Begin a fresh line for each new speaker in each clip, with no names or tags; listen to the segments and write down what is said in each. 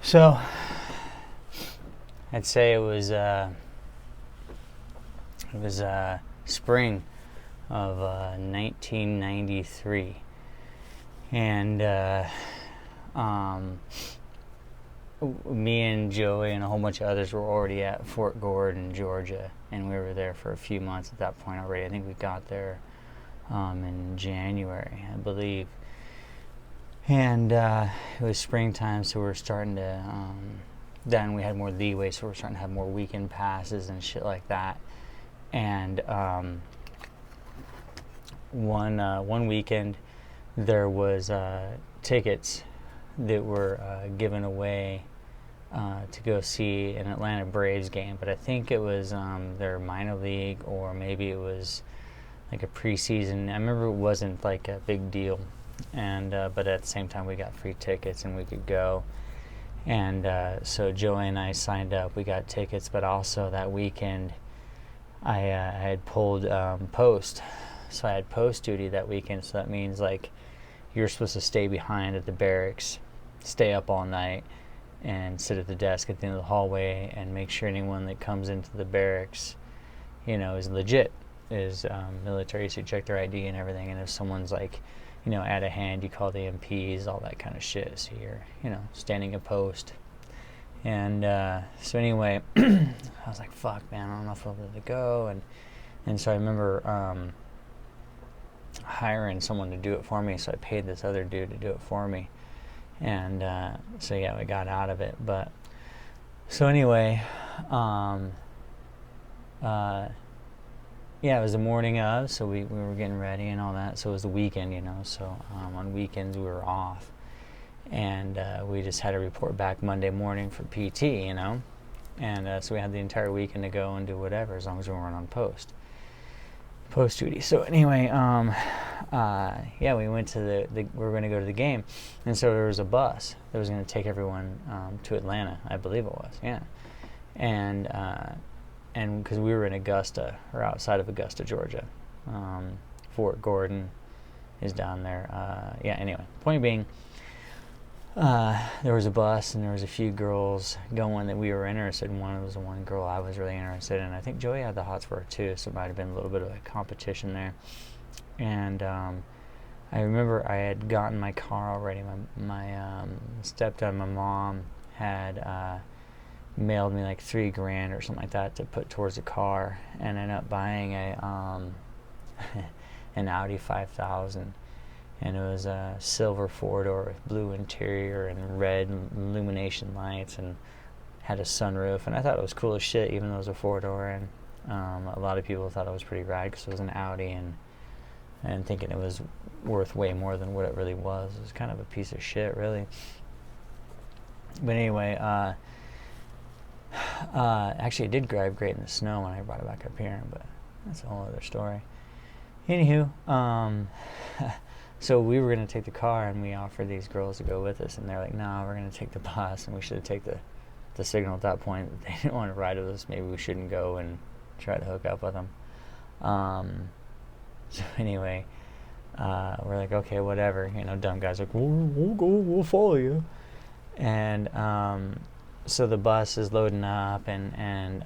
So I'd say it was spring of 1993, and me and Joey and a whole bunch of others were already at Fort Gordon, Georgia, and we were there for a few months at that point already. I think we got there in January, I believe. And it was springtime, so we were starting to, then we had more leeway, so we were starting to have more weekend passes and shit like that. And one weekend, there was tickets that were given away to go see an Atlanta Braves game, but I think it was their minor league, or maybe it was like a preseason. I remember it wasn't like a big deal, and but at the same time we got free tickets and we could go. And so Joey and I signed up. We got tickets, but also that weekend I had pulled post, so I had post duty that weekend. So that means like you're supposed to stay behind at the barracks, stay up all night, and sit at the desk at the end of the hallway and make sure anyone that comes into the barracks, you know, is legit, is military, so you check their ID and everything. And if someone's like, you know, out of hand, you call the MPs, all that kind of shit. So you're, you know, standing a post. And so anyway, I was like, fuck, man, I don't know if I'll be able to go. And so I remember hiring someone to do it for me, so I paid this other dude to do it for me. And so yeah, we got out of it. But so anyway, yeah, it was the morning of, so we were getting ready and all that. So it was the weekend, you know, so on weekends we were off. And we just had to report back Monday morning for PT, you know. And so we had the entire weekend to go and do whatever, as long as we weren't on post duty. So anyway, yeah, we went to we were going to go to the game. And so there was a bus that was going to take everyone to Atlanta, I believe it was, yeah. And because we were in Augusta, or outside of Augusta, Georgia. Fort Gordon is down there. Yeah, anyway, point being, there was a bus and there was a few girls going that we were interested in. One was the one girl I was really interested in. I think Joey had the hots for her too, so it might have been a little bit of a competition there. And I remember I had gotten my car already. My stepdad and my mom had mailed me like $3,000 or something like that to put towards the car, and I ended up buying a an Audi 5000. And it was a silver four-door with blue interior and red illumination lights, and had a sunroof. And I thought it was cool as shit, even though it was a four-door. And a lot of people thought it was pretty rad because it was an Audi, and thinking it was worth way more than what it really was. It was kind of a piece of shit, really. But anyway, actually it did drive great in the snow when I brought it back up here, but that's a whole other story. Anywho, so we were going to take the car, and we offered these girls to go with us, and they're like, no, we're going to take the bus. And we should have taken the signal at that point that they didn't want to ride with us. Maybe we shouldn't go and try to hook up with them. So anyway, we're like, okay, whatever. You know, dumb guys like, we'll go, we'll follow you. And so the bus is loading up, and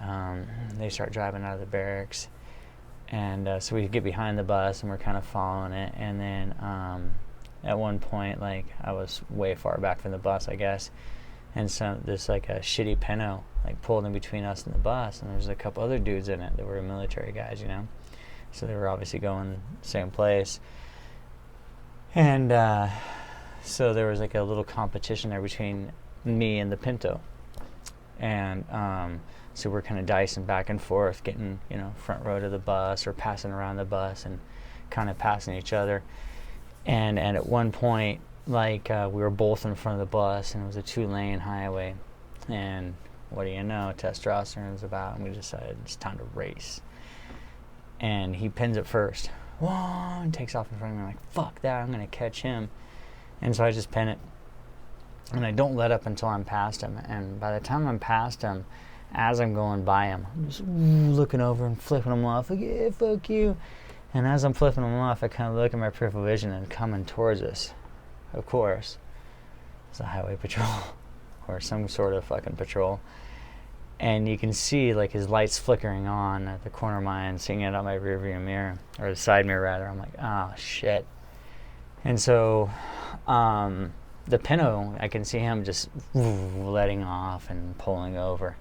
they start driving out of the barracks. And so we get behind the bus, and we're kind of following it. And then at one point, like, I was way far back from the bus, I guess. And so there's like a shitty Pinto like pulled in between us and the bus. And there's a couple other dudes in it that were military guys, you know. So they were obviously going the same place. And so there was like a little competition there between me and the Pinto. And so we're kind of dicing back and forth, getting, you know, front row to the bus or passing around the bus and kind of passing each other. And at one point, like, we were both in front of the bus, and it was a 2-lane highway. And what do you know, testosterone's about, and we decided it's time to race. And he pins it first. Whoa, and takes off in front of me. I'm like, fuck that, I'm going to catch him. And so I just pin it. And I don't let up until I'm past him. And by the time I'm past him, as I'm going by him, I'm just looking over and flipping him off, like, yeah, fuck you. And as I'm flipping him off, I kind of look at my peripheral vision, and coming towards us, of course, it's a highway patrol. or some sort of fucking patrol. And you can see like his lights flickering on at the corner of my eye and seeing it on my rearview mirror, or the side mirror rather. I'm like, oh shit. And so the Pinto, I can see him just letting off and pulling over.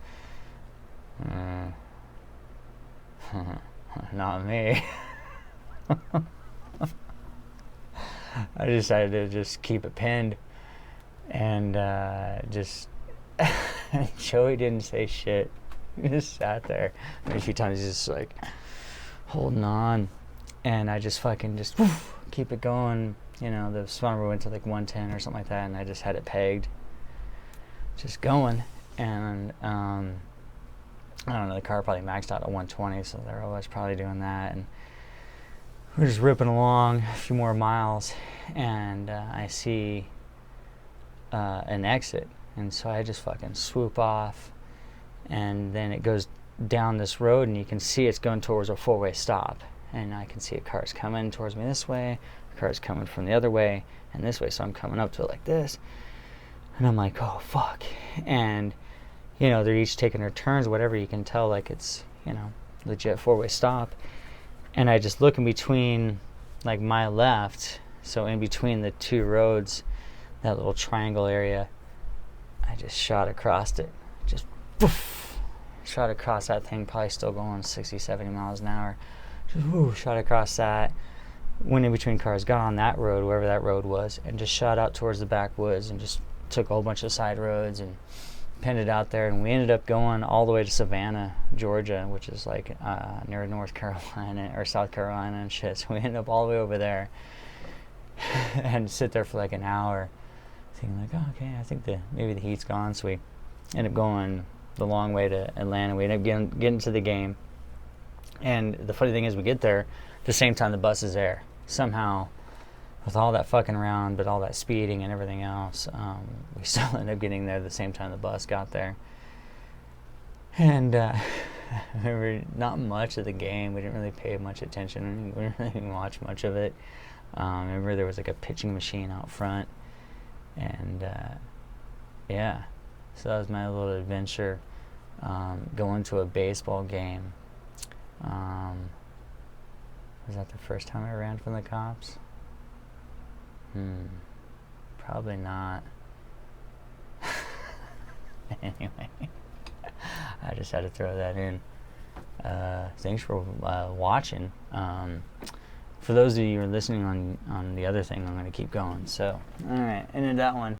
Not me. I decided to just keep it pinned, and just Joey didn't say shit. He just sat there. A few times he's just like holding on, and I just fucking just keep it going. You know, the speedometer went to like 110 or something like that, and I just had it pegged, just going. And I don't know, the car probably maxed out at 120, so they're always probably doing that. And we're just ripping along a few more miles, and I see an exit. And so I just fucking swoop off, and then it goes down this road, and you can see it's going towards a four-way stop. And I can see a car's coming towards me this way, a car's coming from the other way, and this way. So I'm coming up to it like this, and I'm like, oh, fuck. And, you know, they're each taking their turns, whatever. You can tell, like, it's, you know, legit four-way stop. And I just look in between, like, my left, so in between the two roads, that little triangle area, I just shot across it. Just poof, shot across that thing, probably still going 60, 70 miles an hour. Just shot across that, went in between cars, got on that road, wherever that road was, and just shot out towards the backwoods and just took a whole bunch of side roads and pinned it out there. And we ended up going all the way to Savannah, Georgia, which is like near North Carolina or South Carolina and shit. So we ended up all the way over there and sit there for like an hour, thinking like, oh, okay, I think maybe the heat's gone. So we ended up going the long way to Atlanta. We ended up getting to the game. And the funny thing is, we get there the same time the bus is there. Somehow, with all that fucking around, but all that speeding and everything else, we still ended up getting there the same time the bus got there. And I remember not much of the game. We didn't really pay much attention. We didn't really watch much of it. I remember there was like a pitching machine out front. And yeah, so that was my little adventure going to a baseball game. Was that the first time I ran from the cops? Probably not. Anyway, I just had to throw that in. Thanks for watching. For those of you who are listening on the other thing, I'm going to keep going. So, alright, ended that one.